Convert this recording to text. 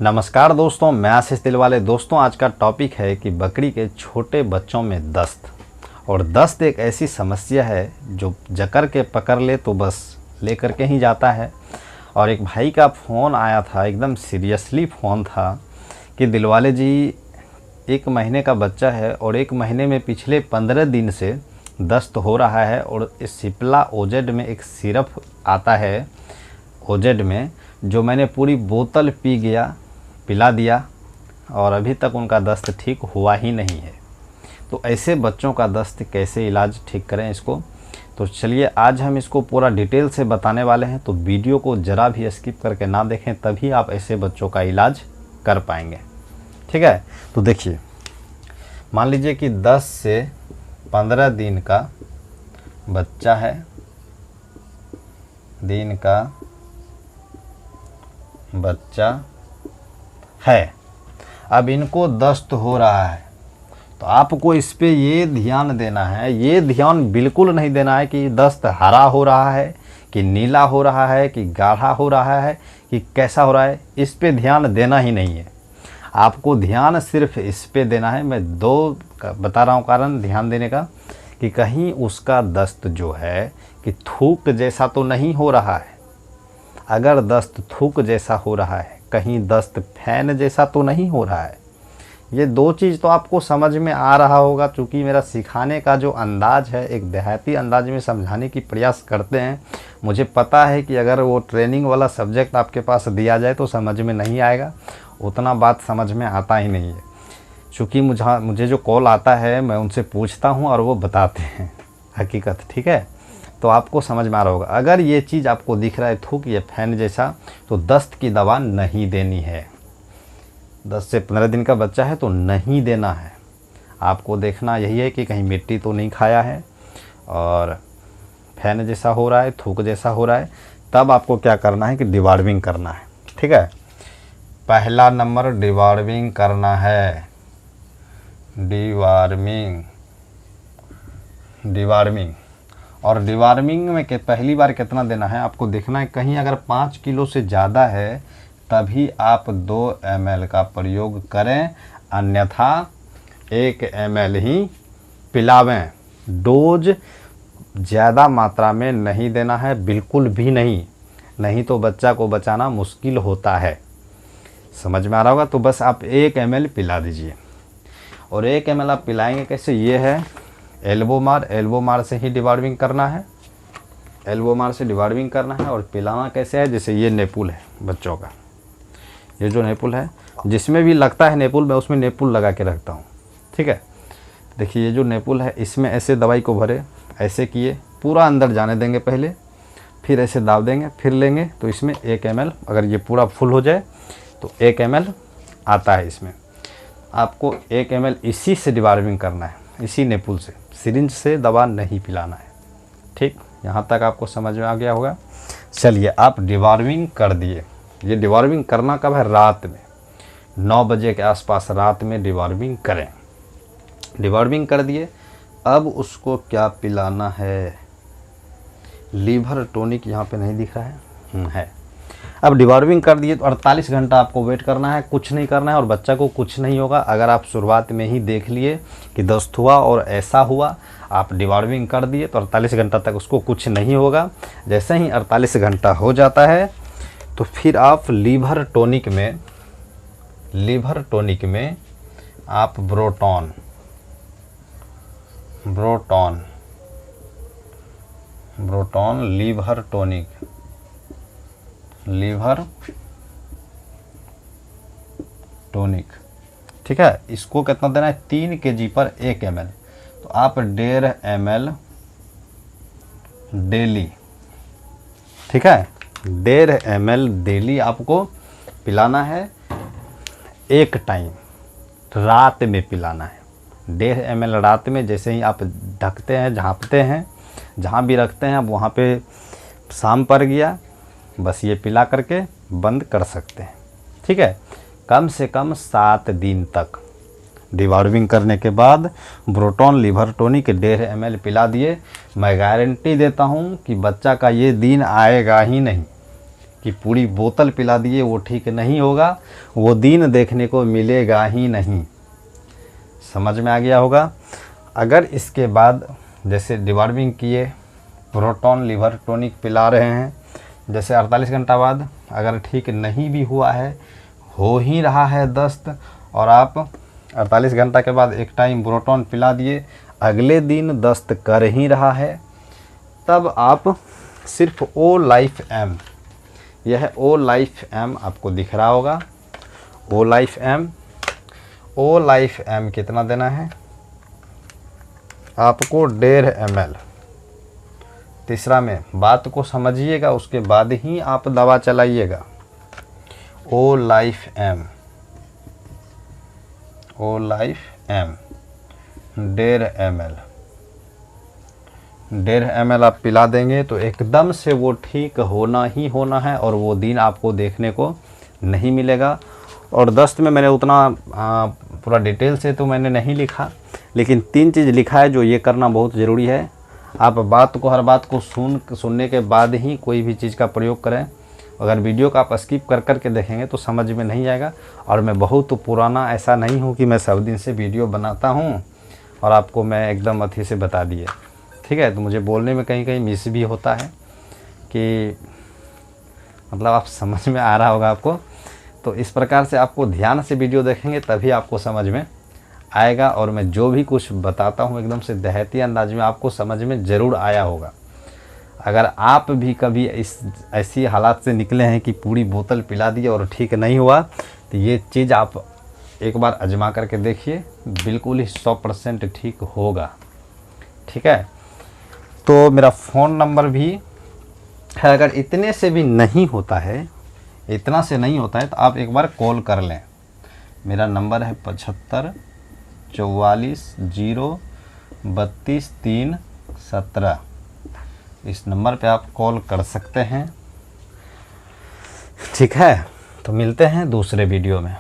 नमस्कार दोस्तों, मैं आशीष दिलवाले। दोस्तों, आज का टॉपिक है कि बकरी के छोटे बच्चों में दस्त। और दस्त एक ऐसी समस्या है जो जकड़ के पकड़ ले तो बस लेकर के ही जाता है। और एक भाई का फ़ोन आया था, एकदम सीरियसली फ़ोन था कि दिलवाले जी 1 महीने का बच्चा है और 1 महीने में पिछले 15 दिन से दस्त हो रहा है। और इस सिप्ला ओजेड में एक सिरप आता है ओजेड में, जो मैंने पूरी बोतल पिला दिया और अभी तक उनका दस्त ठीक हुआ ही नहीं है। तो ऐसे बच्चों का दस्त कैसे इलाज ठीक करें इसको, तो चलिए आज हम इसको पूरा डिटेल से बताने वाले हैं। तो वीडियो को ज़रा भी स्किप करके ना देखें, तभी आप ऐसे बच्चों का इलाज कर पाएंगे। ठीक है, तो देखिए, मान लीजिए कि 10 से 15 दिन का बच्चा है, दिन का बच्चा है। अब इनको दस्त हो रहा है, तो आपको इस पे ये ध्यान देना है। ये ध्यान बिल्कुल नहीं देना है कि दस्त हरा हो रहा है, कि नीला हो रहा है, कि गाढ़ा हो रहा है, कि कैसा हो रहा है। इस पे ध्यान देना ही नहीं है। आपको ध्यान सिर्फ इस पे देना है। मैं 2 बता रहा हूँ कारण ध्यान देने का, कि कहीं उसका दस्त जो है कि थूक जैसा तो नहीं हो रहा है। अगर दस्त थूक जैसा हो रहा है, कहीं दस्त फैन जैसा तो नहीं हो रहा है। ये 2 चीज़ तो आपको समझ में आ रहा होगा। चूँकि मेरा सिखाने का जो अंदाज़ है, एक देहाती अंदाज में समझाने की प्रयास करते हैं। मुझे पता है कि अगर वो ट्रेनिंग वाला सब्जेक्ट आपके पास दिया जाए तो समझ में नहीं आएगा, उतना बात समझ में आता ही नहीं है। चूँकि मुझे जो कॉल आता है, मैं उनसे पूछता हूँ और वो बताते हैं हकीकत। ठीक है, तो आपको समझ में आ रहा होगा। अगर ये चीज़ आपको दिख रहा है थूक या फैन जैसा, तो दस्त की दवा नहीं देनी है। 10 से 15 दिन का बच्चा है तो नहीं देना है। आपको देखना यही है कि कहीं मिट्टी तो नहीं खाया है और फैन जैसा हो रहा है, थूक जैसा हो रहा है। तब आपको क्या करना है कि डिवॉर्मिंग करना है। ठीक है, पहला नंबर डिवॉर्मिंग करना है। डिवॉर्मिंग और डिवॉर्मिंग में पहली बार कितना देना है आपको देखना है। कहीं अगर 5 किलो से ज़्यादा है तभी आप 2 ml का प्रयोग करें, अन्यथा 1 ml ही पिलावें। डोज ज़्यादा मात्रा में नहीं देना है, बिल्कुल भी नहीं तो बच्चा को बचाना मुश्किल होता है। समझ में आ रहा होगा। तो बस आप 1 ml पिला दीजिए। और 1 ml आप पिलाएंगे कैसे, ये है एल्बो मार से ही डिवॉर्मिंग करना है। एल्बो मार से डिवॉर्मिंग करना है। और पिलाना कैसे है, जैसे ये नेपुल है बच्चों का, ये जो नेपुल है, जिसमें भी लगता है नेपुल, मैं उसमें नेपुल लगा के रखता हूँ। ठीक है, देखिए ये जो नेपुल है, इसमें ऐसे दवाई को भरे, ऐसे किए, पूरा अंदर जाने देंगे पहले, फिर ऐसे दाब देंगे, फिर लेंगे। तो इसमें 1 ml, अगर ये पूरा फुल हो जाए तो 1 ml आता है। इसमें आपको 1 ml इसी से डिवॉर्मिंग करना है, इसी नेपुल से। सिरिंज से दवा नहीं पिलाना है। ठीक, यहाँ तक आपको समझ में आ गया होगा। चलिए, आप डिवॉर्मिंग कर दिए। ये डिवॉर्मिंग करना कब है, रात में 9 बजे के आसपास रात में डिवॉर्मिंग करें। डिवॉर्मिंग कर दिए, अब उसको क्या पिलाना है, लीवर टॉनिक। यहाँ पे नहीं दिख रहा है, है। अब डिवॉर्मिंग कर दिए तो 48 घंटा आपको वेट करना है, कुछ नहीं करना है और बच्चा को कुछ नहीं होगा। अगर आप शुरुआत में ही देख लिए कि दस्त हुआ और ऐसा हुआ, आप डिवॉर्मिंग कर दिए तो 48 घंटा तक उसको कुछ नहीं होगा। जैसे ही 48 घंटा हो जाता है तो फिर आप लीवर टॉनिक में आप ब्रोटॉन लीवर टॉनिक। ठीक है, इसको कितना देना है, 3 kg पर 1 ml। तो आप 1.5 ml डेली। ठीक है, 1.5 ml डेली आपको पिलाना है। एक टाइम रात में पिलाना है, 1.5 ml रात में। जैसे ही आप ढकते हैं, झाँपते हैं, जहाँ भी रखते हैं, अब वहाँ पे शाम पर गया, बस ये पिला करके बंद कर सकते हैं। ठीक है, कम से कम 7 दिन तक डिवॉर्मिंग करने के बाद ब्रोटॉन लीवर टॉनिक 1.5 ml पिला दिए। मैं गारंटी देता हूँ कि बच्चा का ये दिन आएगा ही नहीं। कि पूरी बोतल पिला दिए वो ठीक नहीं होगा, वो दिन देखने को मिलेगा ही नहीं। समझ में आ गया होगा। अगर इसके बाद जैसे डिवॉर्मिंग किए, प्रोटॉन लिवर टॉनिक पिला रहे हैं, जैसे 48 घंटा बाद अगर ठीक नहीं भी हुआ है, हो ही रहा है दस्त, और आप 48 घंटा के बाद एक टाइम प्रोटॉन पिला दिए, अगले दिन दस्त कर ही रहा है, तब आप सिर्फ ओ लाइफ एम, यह ओ लाइफ एम आपको दिख रहा होगा, ओ लाइफ एम, ओ लाइफ एम कितना देना है आपको 1.5 ml। तीसरा में बात को समझिएगा, उसके बाद ही आप दवा चलाइएगा। ओ लाइफ एम, ओ लाइफ एम 1.5 ml, 1.5 ml आप पिला देंगे तो एकदम से वो ठीक होना ही होना है, और वो दिन आपको देखने को नहीं मिलेगा। और दस्त में मैंने उतना पूरा डिटेल से तो मैंने नहीं लिखा, लेकिन 3 चीज़ लिखा है जो ये करना बहुत ज़रूरी है। आप बात को, हर बात को सुनने के बाद ही कोई भी चीज़ का प्रयोग करें। अगर वीडियो का आप स्किप कर के देखेंगे तो समझ में नहीं आएगा। और मैं बहुत पुराना ऐसा नहीं हूँ कि मैं सब दिन से वीडियो बनाता हूँ और आपको मैं एकदम अथी से बता दिए, ठीक है। तो मुझे बोलने में कहीं कहीं मिस भी होता है कि मतलब आप समझ में आ रहा होगा आपको। तो इस प्रकार से आपको ध्यान से वीडियो देखेंगे तभी आपको समझ में आएगा। और मैं जो भी कुछ बताता हूँ एकदम से देहाती अंदाज में आपको समझ में ज़रूर आया होगा। अगर आप भी कभी ऐसी हालात से निकले हैं कि पूरी बोतल पिला दी और ठीक नहीं हुआ, तो ये चीज़ आप एक बार आजमा करके देखिए, बिल्कुल ही 100% ठीक होगा, ठीक है। तो मेरा फ़ोन नंबर भी है, अगर इतने से भी नहीं होता है, इतना से नहीं होता है तो आप एक बार कॉल कर लें। मेरा नंबर है 75 44 0 32 3 17। इस नंबर पे आप कॉल कर सकते हैं, ठीक है। तो मिलते हैं दूसरे वीडियो में।